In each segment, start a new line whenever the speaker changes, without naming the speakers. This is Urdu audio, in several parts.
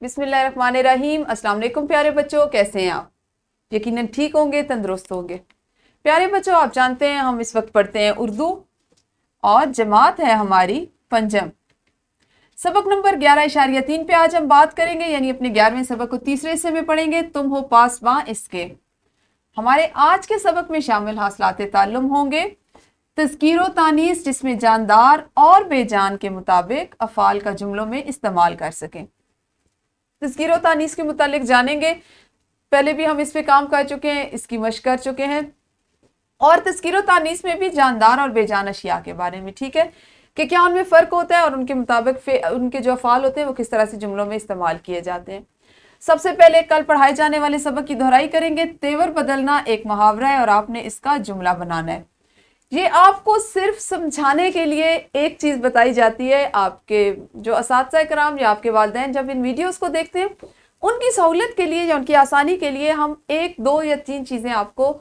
بسم اللہ الرحمن الرحیم۔ السلام علیکم پیارے بچوں، کیسے ہیں آپ؟ یقیناً ٹھیک ہوں گے، تندرست ہوں گے۔ پیارے بچوں، آپ جانتے ہیں ہم اس وقت پڑھتے ہیں اردو اور جماعت ہے ہماری پنجم۔ سبق نمبر 11.3 پہ آج ہم بات کریں گے، یعنی اپنے 11ویں سبق کو تیسرے حصے میں پڑھیں گے، تم ہو پاسباں اس کے۔ ہمارے آج کے سبق میں شامل حاصلات تعلم ہوں گے تذکیر و تانیث، جس میں جاندار اور بے جان کے مطابق افعال کا جملوں میں استعمال کر سکیں۔ تذکیر و تانیث کے متعلق جانیں گے، پہلے بھی ہم اس پہ کام کر چکے ہیں، اس کی مشق کر چکے ہیں، اور تذکیر و تانیث میں بھی جاندار اور بے جان اشیاء کے بارے میں، ٹھیک ہے، کہ کیا ان میں فرق ہوتا ہے اور ان کے مطابق ان کے جو افعال ہوتے ہیں وہ کس طرح سے جملوں میں استعمال کیے جاتے ہیں۔ سب سے پہلے کل پڑھائے جانے والے سبق کی دہرائی کریں گے۔ تیور بدلنا ایک محاورہ ہے اور آپ نے اس کا جملہ بنانا ہے۔ یہ آپ کو صرف سمجھانے کے لیے ایک چیز بتائی جاتی ہے۔ آپ کے جو اساتذہ کرام یا آپ کے والدین جب ان ویڈیوز کو دیکھتے ہیں، ان کی سہولت کے لیے یا ان کی آسانی کے لیے ہم 1 2 یا 3 چیزیں آپ کو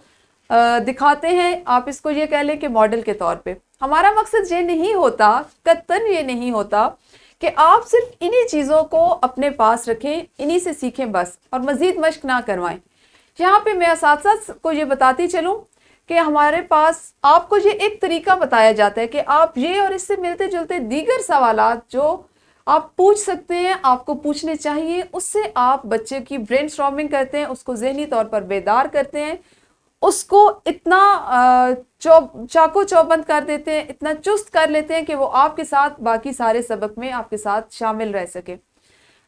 دکھاتے ہیں۔ آپ اس کو یہ کہہ لیں کہ ماڈل کے طور پہ۔ ہمارا مقصد یہ نہیں ہوتا، قطعاً یہ نہیں ہوتا کہ آپ صرف انہی چیزوں کو اپنے پاس رکھیں، انہی سے سیکھیں بس، اور مزید مشق نہ کروائیں۔ یہاں پہ میں اساتذہ کو یہ بتاتی چلوں کہ ہمارے پاس آپ کو یہ ایک طریقہ بتایا جاتا ہے کہ آپ یہ اور اس سے ملتے جلتے دیگر سوالات جو آپ پوچھ سکتے ہیں، آپ کو پوچھنے چاہیے، اس سے آپ بچے کی برین اسٹارمنگ کرتے ہیں، اس کو ذہنی طور پر بیدار کرتے ہیں، اس کو اتنا چاقو چوبند کر دیتے ہیں، اتنا چست کر لیتے ہیں کہ وہ آپ کے ساتھ باقی سارے سبق میں آپ کے ساتھ شامل رہ سکے۔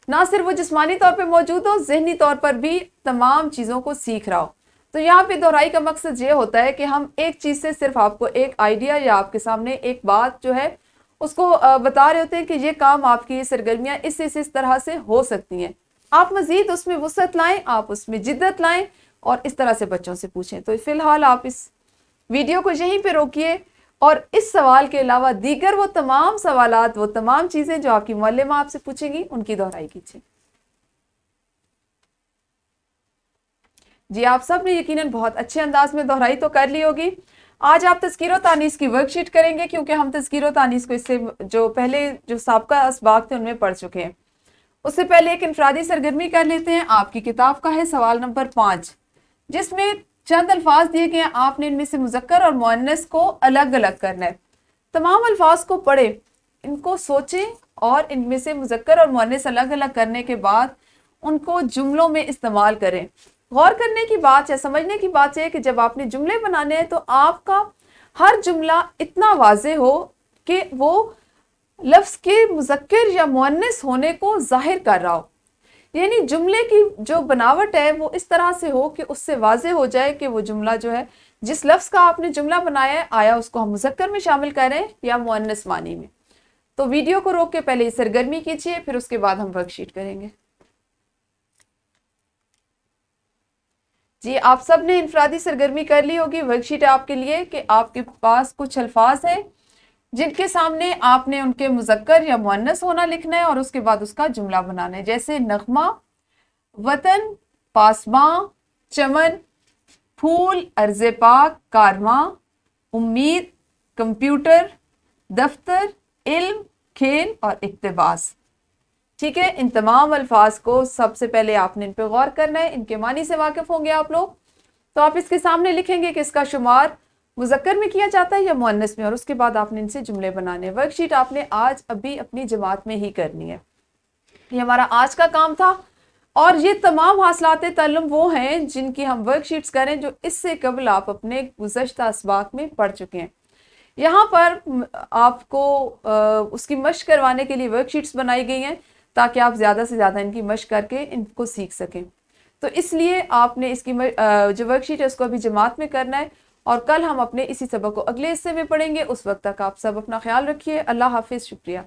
نہ صرف وہ جسمانی طور پہ موجود ہو، ذہنی طور پر بھی تمام چیزوں کو سیکھ رہا ہو۔ تو یہاں پہ دہرائی کا مقصد یہ ہوتا ہے کہ ہم ایک چیز سے صرف آپ کو ایک آئیڈیا یا آپ کے سامنے ایک بات جو ہے اس کو بتا رہے ہوتے ہیں کہ یہ کام آپ کی سرگرمیاں اس طرح سے ہو سکتی ہیں۔ آپ مزید اس میں وسعت لائیں، آپ اس میں جدت لائیں اور اس طرح سے بچوں سے پوچھیں۔ تو فی الحال آپ اس ویڈیو کو یہیں پہ روکیے اور اس سوال کے علاوہ دیگر وہ تمام سوالات، وہ تمام چیزیں جو آپ کی معلمہ آپ سے پوچھیں گی، ان کی دہرائی کیجیے۔ جی، آپ سب نے یقیناً بہت اچھے انداز میں دہرائی تو کر لی ہوگی۔ آج آپ تذکیر و تانیث کی ورک شیٹ کریں گے، کیونکہ ہم تذکیر و تانیث کو اس سے جو پہلے جو سابقہ اسباق تھے ان میں پڑھ چکے ہیں۔ اس سے پہلے ایک انفرادی سرگرمی کر لیتے ہیں۔ آپ کی کتاب کا ہے سوال نمبر 5، جس میں چند الفاظ دیے گئے ہیں، آپ نے ان میں سے مذکر اور مؤنث کو الگ الگ کرنا ہے۔ تمام الفاظ کو پڑھیں، ان کو سوچیں اور ان میں سے مذکر اور مؤنث الگ الگ کرنے کے بعد ان کو جملوں میں استعمال کریں۔ غور کرنے کی بات یا سمجھنے کی بات یہ ہے کہ جب آپ نے جملے بنانے ہیں تو آپ کا ہر جملہ اتنا واضح ہو کہ وہ لفظ کے مذکر یا مؤنث ہونے کو ظاہر کر رہا ہو، یعنی جملے کی جو بناوٹ ہے وہ اس طرح سے ہو کہ اس سے واضح ہو جائے کہ وہ جملہ جو ہے، جس لفظ کا آپ نے جملہ بنایا ہے، آیا اس کو ہم مذکر میں شامل کر رہے ہیں یا مؤنث معنی میں۔ تو ویڈیو کو روک کے پہلے یہ سرگرمی کیجیے، پھر اس کے بعد ہم ورک شیٹ کریں گے۔ جی، آپ سب نے انفرادی سرگرمی کر لی ہوگی۔ ورک شیٹ ہے آپ کے لیے کہ آپ کے پاس کچھ الفاظ ہیں جن کے سامنے آپ نے ان کے مذکر یا مؤنث ہونا لکھنا ہے اور اس کے بعد اس کا جملہ بنانا ہے، جیسے نغمہ، وطن، پاسباں، چمن، پھول، ارض پاک، کارواں، امید، کمپیوٹر، دفتر، علم، کھیل اور اقتباس۔ ٹھیک ہے، ان تمام الفاظ کو سب سے پہلے آپ نے ان پہ غور کرنا ہے، ان کے معنی سے واقف ہوں گے آپ لوگ۔ تو آپ اس کے سامنے لکھیں گے کہ اس کا شمار مذکر میں کیا جاتا ہے یا مؤنث میں، اور اس کے بعد آپ نے ان سے جملے بنانے ہیں۔ ورک شیٹ آپ نے آج ابھی اپنی جماعت میں ہی کرنی ہے، یہ ہمارا آج کا کام تھا۔ اور یہ تمام حاصلات تعلم وہ ہیں جن کی ہم ورک شیٹس کریں جو اس سے قبل آپ اپنے گزشتہ اسباق میں پڑھ چکے ہیں۔ یہاں پر آپ کو اس کی مشق کروانے کے لیے ورک شیٹس بنائی گئی ہیں تاکہ آپ زیادہ سے زیادہ ان کی مشق کر کے ان کو سیکھ سکیں۔ تو اس لیے آپ نے اس کی جو ورک شیٹ ہے اس کو ابھی جماعت میں کرنا ہے، اور کل ہم اپنے اسی سبق کو اگلے حصے میں پڑھیں گے۔ اس وقت تک آپ سب اپنا خیال رکھیے۔ اللہ حافظ، شکریہ۔